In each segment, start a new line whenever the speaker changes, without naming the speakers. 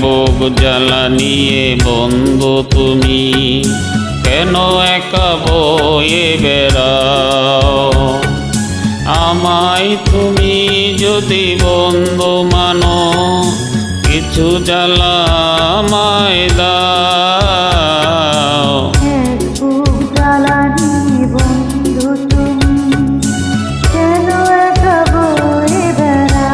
বুক জ্বালা নিয়ে বন্ধু তুমি কেন একা বয়ে বেড়াও? আমায় তুমি যদি বন্ধু মানো কিছু জ্বালা আমায় দাও।
বুক জ্বালা নিয়ে বন্ধু তুমি কেন একা বয়ে বেড়াও?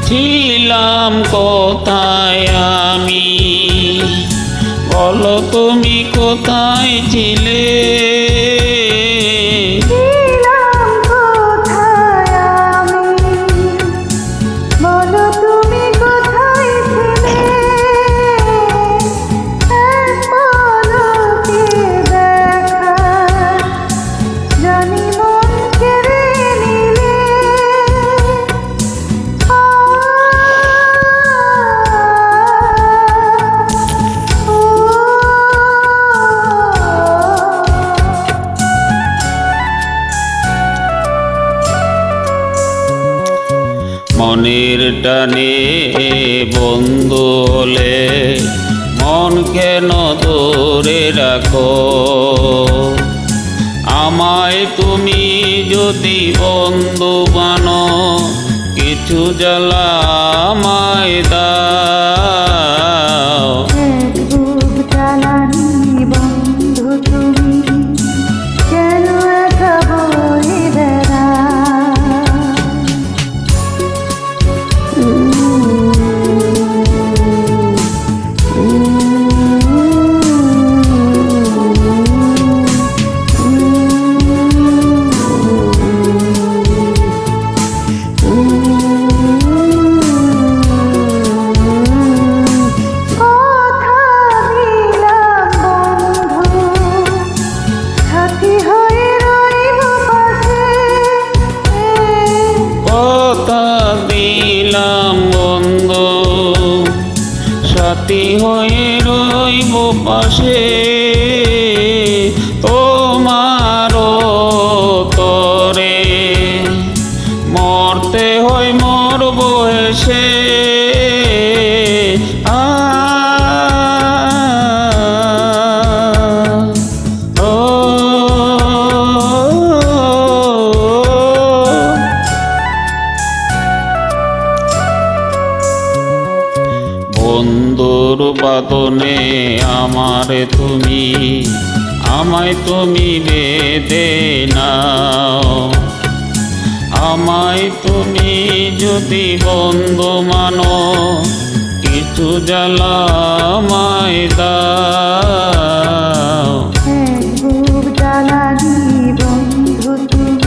ছিলাম কোথায় আমি, বলো তুমি কোথায় ছিলে? মনের টানে বন্ধু হলে মন কেন দূরে রাখো? আমায় তুমি যদি বন্ধু মানো কিছু জ্বালা আমায় দাও।
বুক জ্বালা নিয়ে বন্ধু তুমি কেন একা বয়ে বেড়াও?
সাথী হয়ে রইব পাশে, তোমারও তরে মরতে হয় মরব এসে। বন্ধুর বাদনে আমায় তুমি বেঁধে নাও। আমায় তুমি যদি বন্ধু মানো কিছু জ্বালা আমায় দাও।
বুক জ্বালা নিয়ে বন্ধু তুমি